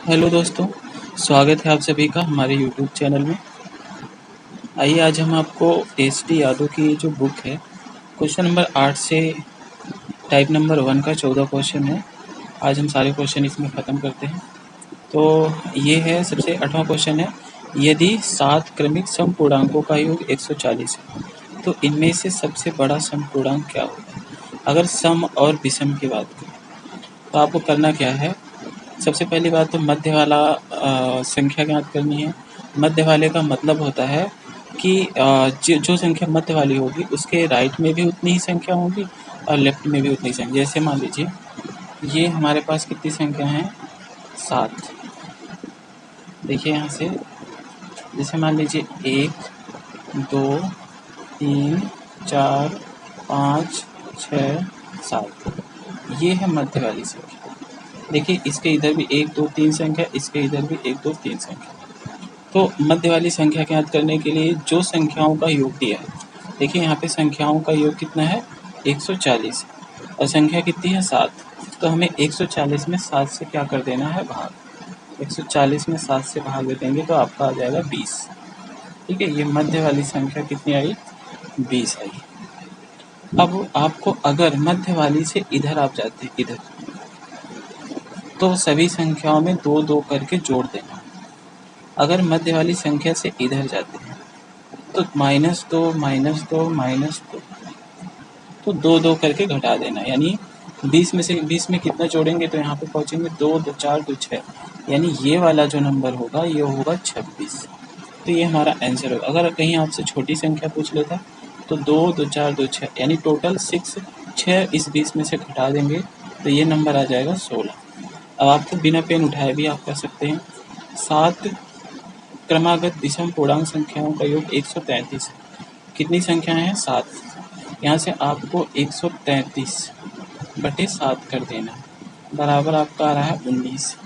Hello दोस्तों, स्वागत है आप सभी का हमारे यूट्यूब चैनल में। आइए आज हम आपको एस.डी. यादव की जो बुक है, क्वेश्चन नंबर 8 से टाइप नंबर 1 का 14 क्वेश्चन है। आज हम सारे क्वेश्चन इसमें ख़त्म करते हैं। तो ये है सबसे 8वां क्वेश्चन है, यदि 7 क्रमिक समपूर्णांकों का योग 140 है, तो इनमें से सबसे बड़ा समपूर्णांक क्या होगा? अगर सम और विषम की बात करें तो आपको करना क्या है, सबसे पहली बात तो मध्य वाला संख्या ज्ञात करनी है। मध्य वाले का मतलब होता है कि जो संख्या मध्य वाली होगी उसके राइट में भी उतनी ही संख्या होगी और लेफ्ट में भी उतनी ही संख्या। जैसे मान लीजिए ये हमारे पास कितनी संख्या है, 7। देखिए यहाँ से, जैसे मान लीजिए 1 2 3 4 5 6 7, ये है मध्य वाली संख्या। देखिए इसके इधर भी 1 2 3 संख्या, इसके इधर भी 1 2 3 संख्या। तो मध्य वाली संख्या ज्ञात करने के लिए जो संख्याओं का योग दिया है, देखिए यहाँ पे संख्याओं का योग कितना है, 140 और संख्या कितनी है, 7। तो हमें 140 में 7 से क्या कर देना है, भाग। 140 में 7 से भाग दे देंगे तो आपका आ जाएगा 20। ठीक है, ये मध्य वाली संख्या कितनी आई, 20 आई। अब आपको अगर मध्य वाली से इधर आप जाते हैं, इधर, तो सभी संख्याओं में 2 2 करके जोड़ देना। अगर मध्य वाली संख्या से इधर जाते हैं तो -2 -2 -2, तो 2 2 करके घटा देना। यानी 20 में से 20 में कितना जोड़ेंगे तो यहाँ पे पहुँचेंगे 2 2 4 2 6, यानी ये वाला जो नंबर होगा ये होगा 26। तो ये हमारा आंसर होगा। अगर कहीं आपसे छोटी संख्या पूछ लेता तो 2 2 4 2 6, यानी टोटल 6 इस 20 में से घटा देंगे तो ये नंबर आ जाएगा 16। अब आपको बिना पेन उठाए भी आप कर सकते हैं। 7 क्रमागत विषम पूर्णांक संख्याओं का योग 133 है। कितनी संख्याएं हैं, 7। यहाँ से आपको 133/7 कर देना है, बराबर आपका आ रहा है 19।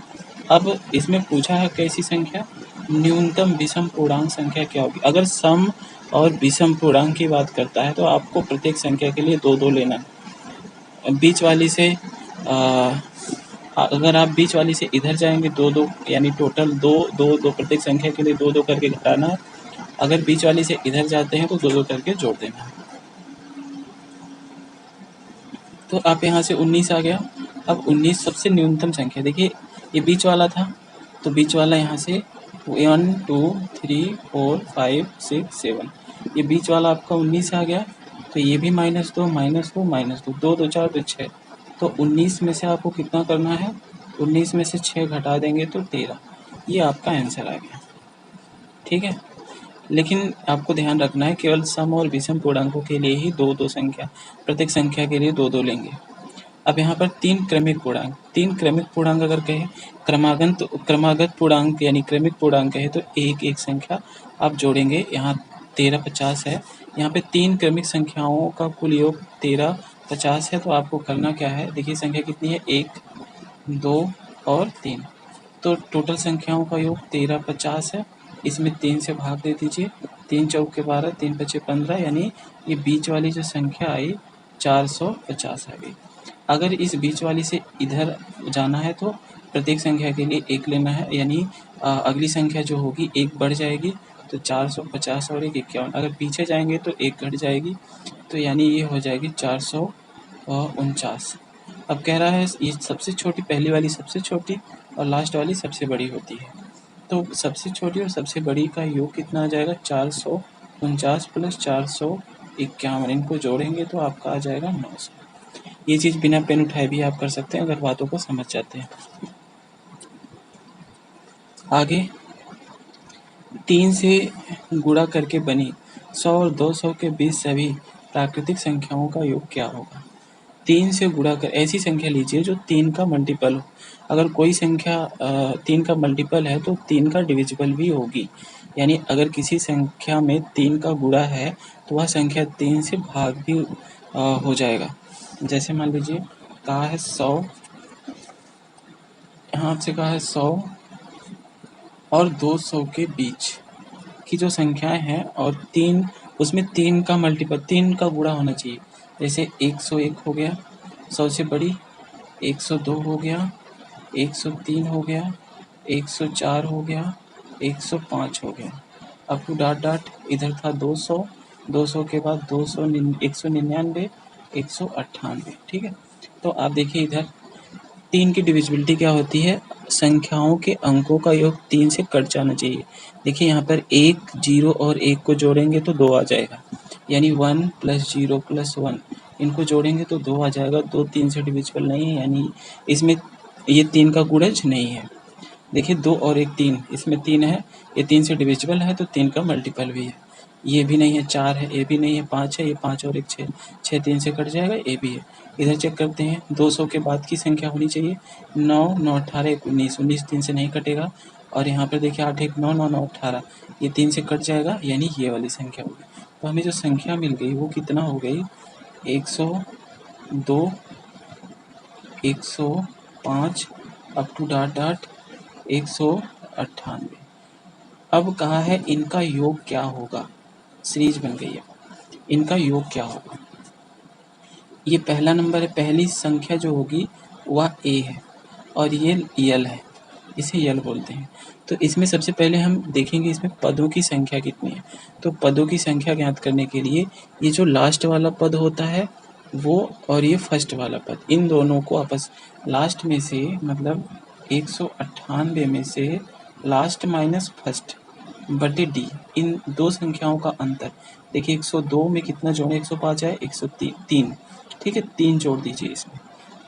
अब इसमें पूछा है कैसी संख्या, न्यूनतम विषम पूर्णांक संख्या क्या होगी। अगर सम और विषम पूर्णांक की बात करता है तो आपको प्रत्येक संख्या के लिए 2 2 लेना है। बीच वाली से अगर आप बीच वाली से इधर जाएंगे 2 2, यानी टोटल 2 2 2, प्रत्येक संख्या के लिए 2 2 करके घटाना है। अगर बीच वाली से इधर जाते हैं तो 2 2 करके जोड़ देना है। तो आप यहाँ से 19 आ गया। अब 19 सबसे न्यूनतम संख्या, देखिए ये बीच वाला था तो बीच वाला यहाँ से 1 2 3 4 5 6 7, ये बीच वाला आपका 19 आ गया। तो ये भी -2 -2 -2 2 2 4 2 6, तो 19 में से आपको कितना करना है, 19 में से 6 घटा देंगे तो 13। ये आपका आंसर आ गया। ठीक है, लेकिन आपको ध्यान रखना है केवल सम और विषम पूर्णांकों के लिए ही 2 2 संख्या, प्रत्येक संख्या के लिए 2 2 लेंगे। अब यहाँ पर 3 क्रमिक पूर्णांक, 3 क्रमिक पूर्णांक अगर कहें, क्रमागत पूर्णांक यानी क्रमिक पूर्णांक है तो एक एक संख्या आप जोड़ेंगे। यहाँ 13 50 है, यहाँ पे 3 क्रमिक संख्याओं का कुल योग 13 50 है। तो आपको करना क्या है, देखिए संख्या कितनी है, 1 2 और 3, तो टोटल संख्याओं का योग 13 50 है। इसमें 3 से भाग दे दीजिए, 3 चौके 12 3 पचे 15, यानी ये बीच वाली जो संख्या आई 450 आ गई। अगर इस बीच वाली से इधर जाना है तो प्रत्येक संख्या के लिए 1 लेना है, यानी अगली संख्या जो होगी 1 बढ़ जाएगी तो 450 और 1 51। अगर पीछे जाएंगे तो 1 घट जाएगी, तो यानी ये हो जाएगी 449। अब कह रहा है ये सबसे छोटी, पहली वाली सबसे छोटी और लास्ट वाली सबसे बड़ी होती है। तो सबसे छोटी और सबसे बड़ी का योग कितना आ जाएगा, 449 प्लस 451, इनको जोड़ेंगे तो आपका आ जाएगा 900। ये चीज़ बिना पेन उठाए भी आप कर सकते हैं अगर बातों को समझ जाते हैं। आगे 3 से गुणा करके बनी 100 और 200 के बीच सभी प्राकृतिक संख्याओं का योग क्या होगा। 3 से गुणा कर, ऐसी संख्या लीजिए जो 3 का मल्टीपल हो। अगर कोई संख्या 3 का मल्टीपल है तो 3 का डिविजिबल भी होगी, यानी अगर किसी संख्या में 3 का गुणा है तो वह संख्या 3 से भाग भी हो जाएगा। जैसे मान लीजिए कहा है 100, यहाँ आपसे कहा है 100 और 200 के बीच की जो संख्याएं हैं और 3, उसमें 3 का मल्टीपल, 3 का गुणा होना चाहिए। जैसे 101 हो गया 100 से बड़ी, 102 हो गया, 103 हो गया, 104 हो गया, 105 हो गया, अप टू डॉट डॉट इधर था 200, 200 के बाद 199, 198। ठीक है, तो आप देखिए इधर 3 की डिविजिबिलिटी क्या होती है, संख्याओं के अंकों का योग 3 से कट जाना चाहिए। देखिए यहाँ पर 1, 0 और 1 को जोड़ेंगे तो 2 आ जाएगा, यानी 1 + 0 + 1, इनको जोड़ेंगे तो 2 आ जाएगा। 2 3 से डिविजिबल नहीं है, यानी इसमें ये 3 का गुणज नहीं है। देखिए 2 और 1 3, इसमें 3 है, ये 3 से डिविजिबल है तो 3 का मल्टीपल भी है। ये भी नहीं है, 4 है, ये भी नहीं है, 5 है, ये 5 और 1 6, 6 3 से कट जाएगा, ये भी है। इधर चेक करते हैं, 200 के बाद की संख्या होनी चाहिए 9, 9 18 19, 19 3 से नहीं कटेगा। और यहाँ पर देखिए 8 1 9 9 9 18, ये 3 से कट जाएगा, यानी ये वाली संख्या होगी। तो हमें जो संख्या मिल गई वो कितना हो गई, 102, 105 अप टू डॉट डॉट 198। अब कहा है इनका योग क्या होगा, सीरीज बन गई है, इनका योग क्या होगा। ये पहला नंबर है, पहली संख्या जो होगी वह ए है और ये यल है, इसे यल बोलते हैं। तो इसमें सबसे पहले हम देखेंगे इसमें पदों की संख्या कितनी है। तो पदों की संख्या ज्ञात करने के लिए ये जो लास्ट वाला पद होता है वो और ये फर्स्ट वाला पद, इन दोनों को आपस लास्ट में से मतलब 198 में से लास्ट माइनस फर्स्ट बटे डी, इन दो संख्याओं का अंतर। देखिए 102 में कितना जोड़े, 105 है, 103, ठीक है, 3 जोड़ दीजिए इसमें,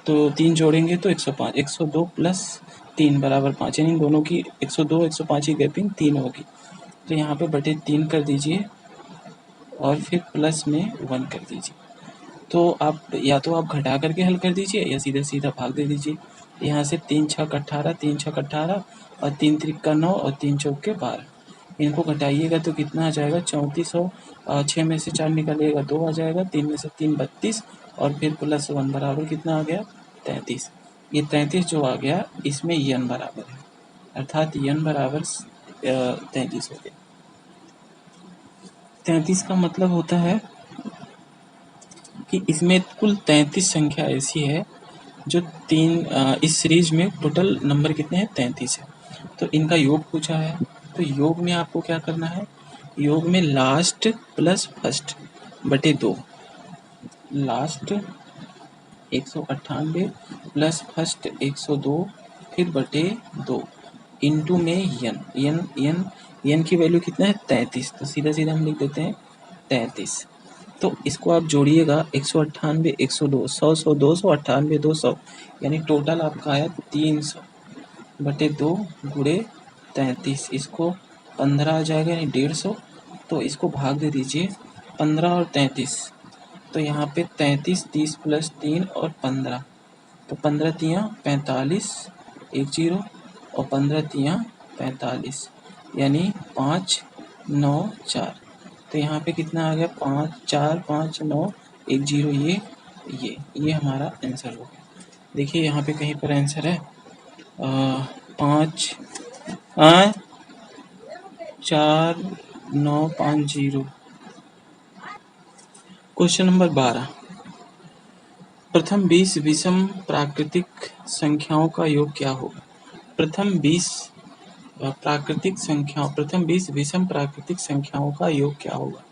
तो 3 जोड़ेंगे तो 105, 102 + 3 = 5, यानी इन दोनों की 102 105 की गैपिंग 3 होगी। तो यहाँ पे बटे 3 कर दीजिए और फिर प्लस में 1 कर दीजिए। तो आप या तो आप घटा करके हल कर दीजिए या सीधा सीधा भाग दे दीजिए। यहाँ से 3 छक 18, 3 छक 18 और 3 त्रिक 9 और 3 चौके 12, इनको घटाइएगा तो कितना आ जाएगा 3400। 6 में से 4 निकालिएगा 2 आ जाएगा, 3 में से 3 32 और फिर प्लस 1 बराबर कितना आ गया 33। ये 33 जो आ गया इसमें यन बराबर है, अर्थात यन बराबर 33 हो गया। 33 का मतलब होता है कि इसमें कुल 33 संख्या ऐसी है जो इस सीरीज में टोटल नंबर कितने हैं 33 है। तो इनका योग पूछा है, तो योग में आपको क्या करना है, योग में लास्ट प्लस फर्स्ट बटे 2, लास्ट 198 प्लस फर्स्ट 102 फिर बटे 2 इंटू में यन, यन यन यन की वैल्यू कितना है 33, तो सीधा सीधा हम लिख देते हैं 33। तो इसको आप जोड़िएगा 198 102 100 100 200 98 200, यानी टोटल आपका आया 300 बटे 2 गुणे 33, इसको 15 आ जाएगा यानी 150। तो इसको भाग दे दीजिए 15 और 33, तो यहाँ पे 33 30 + 3 और 15, तो 15 तियाँ 45 1 0 और 15 तियाँ 45, यानी 5 9 4। तो यहाँ पे कितना आ गया 5 4 5 9 1 0, ये हमारा आंसर हो गया। देखिए यहाँ पे कहीं पर आंसर है 5 4 9 5 0। क्वेश्चन नंबर 12, प्रथम 20 विषम प्राकृतिक संख्याओं का योग क्या होगा। प्रथम 20 विषम प्राकृतिक संख्याओं का योग क्या होगा।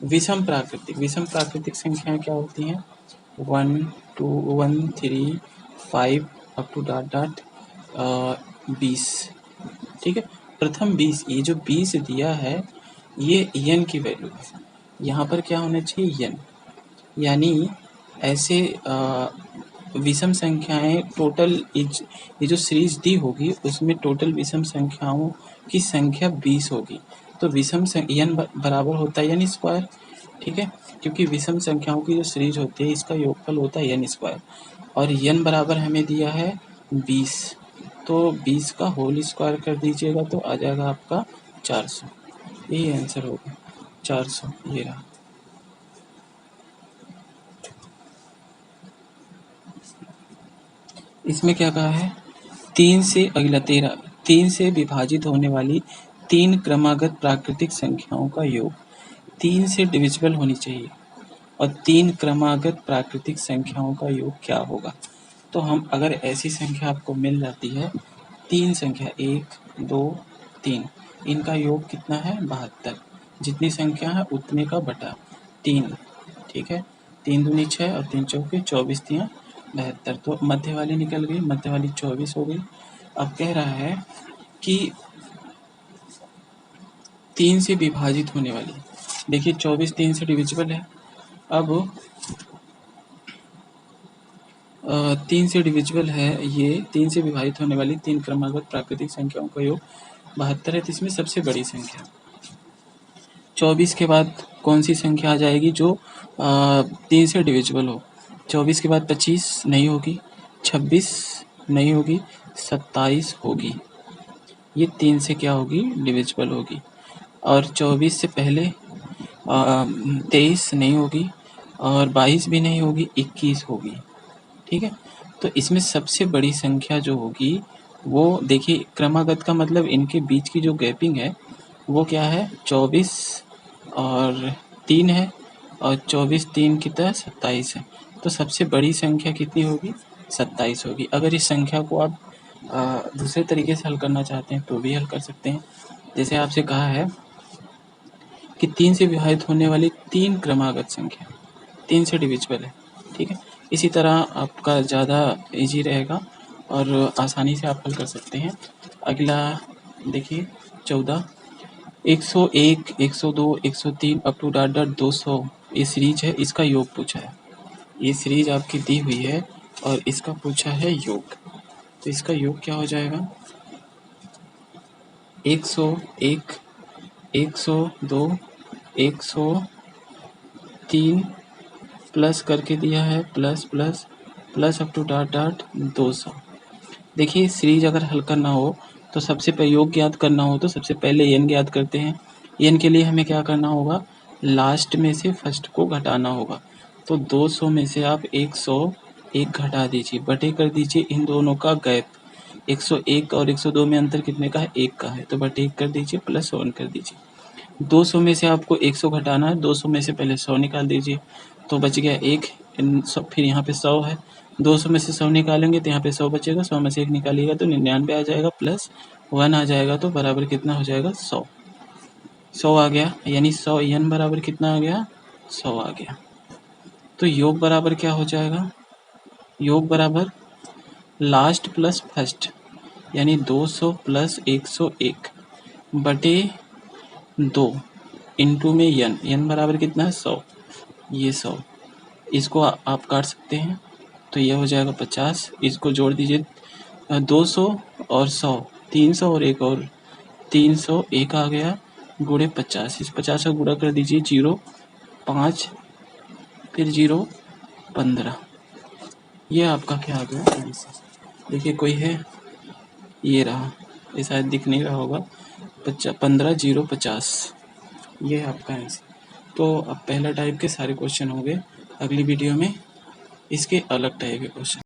विषम प्राकृतिक संख्याएं क्या होती हैं, 1 2 1 3 5 अप टू डॉट डॉट 20, ठीक है। प्रथम 20, ये जो 20 दिया है ये यन की वैल्यू है, यहाँ पर क्या होना चाहिए यन, यानी ऐसे विषम संख्याएं टोटल ये जो सीरीज दी होगी उसमें टोटल विषम संख्याओं की संख्या 20 होगी। तो विषम यन बराबर होता है यन स्क्वायर, ठीक है, क्योंकि विषम संख्याओं की जो सीरीज होती है इसका योगफल होता है यन स्क्वायर, और यन बराबर हमें दिया है 20, तो 20 का होल स्क्वायर कर दीजिएगा तो आ जाएगा आपका 400, यही आंसर होगा 400, ये रहा। इसमें क्या कहा है, 3 से अगला 13, 3 से विभाजित होने वाली 3 क्रमागत प्राकृतिक संख्याओं का योग 3 से डिविजिबल होनी चाहिए और 3 क्रमागत प्राकृतिक संख्याओं का योग क्या होगा। तो हम अगर ऐसी संख्या आपको मिल जाती है तीन संख्या 1, 2, 3 इनका योग कितना है 72। जितनी संख्या है उतने का बटा 3। ठीक है, 3 दूनी 6 और 3 चौके 24, 3 72। तो मध्य वाली निकल गई, मध्य वाली 24 हो गई। अब कह रहा है कि 3 से विभाजित होने वाली, देखिए 24 3 से डिविजिबल है। अब 3 से डिविजिबल है, ये 3 से विभाजित होने वाली 3 क्रमागत प्राकृतिक संख्याओं का योग 72 है। तो इसमें सबसे बड़ी संख्या 24 के बाद कौन सी संख्या आ जाएगी जो 3 से डिविजिबल हो? 24 के बाद 25 नहीं होगी, 26 नहीं होगी, 27 होगी। ये 3 से क्या होगी डिविजिबल होगी। और 24 से पहले 23 नहीं होगी और 22 भी नहीं होगी, 21 होगी। ठीक है, तो इसमें सबसे बड़ी संख्या जो होगी वो देखिए, क्रमागत का मतलब इनके बीच की जो गैपिंग है वो क्या है 24 और 3 है, और 24 3 कितना 27 है। तो सबसे बड़ी संख्या कितनी होगी 27 होगी। अगर इस संख्या को आप दूसरे तरीके से हल करना चाहते हैं तो भी हल कर सकते हैं। जैसे आपसे कहा है कि 3 से विभाजित होने वाली 3 क्रमागत संख्या 3 से डिविजिबल है। ठीक है, इसी तरह आपका ज़्यादा इजी रहेगा और आसानी से आप हल कर सकते हैं। अगला देखिए 14, 101, 102, 103 अप टू डॉट डॉट 200 ये सीरीज है, इसका योग पूछा है। ये सीरीज आपकी दी हुई है और इसका पूछा है योग। तो इसका योग क्या हो जाएगा 101, 102, 103 प्लस करके दिया है plus plus plus up to dot dot 200। देखिए सीरीज अगर हल करना हो तो सबसे पहले योग ज्ञात करना हो तो सबसे पहले एन ज्ञात करते हैं। एन के लिए हमें क्या करना होगा, लास्ट में से फर्स्ट को घटाना होगा। तो 200 में से आप 101 घटा दीजिए, बटे कर दीजिए इन दोनों का गैप। 101 और 102 में अंतर कितने का है 1 का है, तो बटे 1 कर दीजिए प्लस 1 कर दीजिए। 200 में से आपको 100 घटाना है, 200 में से पहले 100 निकाल दीजिए तो बच गया 1। फिर यहाँ पे 100 है, 200 में से 100 निकालेंगे तो यहाँ पे 100 बचेगा, 100 में से 1 निकालिएगा तो 99 आ जाएगा, प्लस 1 आ जाएगा तो बराबर कितना हो जाएगा 100। 100 आ गया, यानी 100 n बराबर कितना आ गया 100 आ गया। तो योग बराबर क्या हो जाएगा, योग बराबर लास्ट प्लस फर्स्ट यानी 200 प्लस 101 बटे 2 इंटू में n बराबर कितना है 100। ये 100 इसको आप काट सकते हैं तो ये हो जाएगा 50। इसको जोड़ दीजिए 200 और 100 300 और एक और 301 आ गया गुणे 50। इस 50 का गुणा कर दीजिए 0 5 फिर 0 15। ये आपका क्या आ गया आंसर। देखिए कोई है, ये रहा, ये शायद दिख नहीं रहा होगा 15 0 50। ये है आपका आंसर। तो अब पहला टाइप के सारे क्वेश्चन हो गए। अगली वीडियो में इसके अलग टाइप के क्वेश्चन।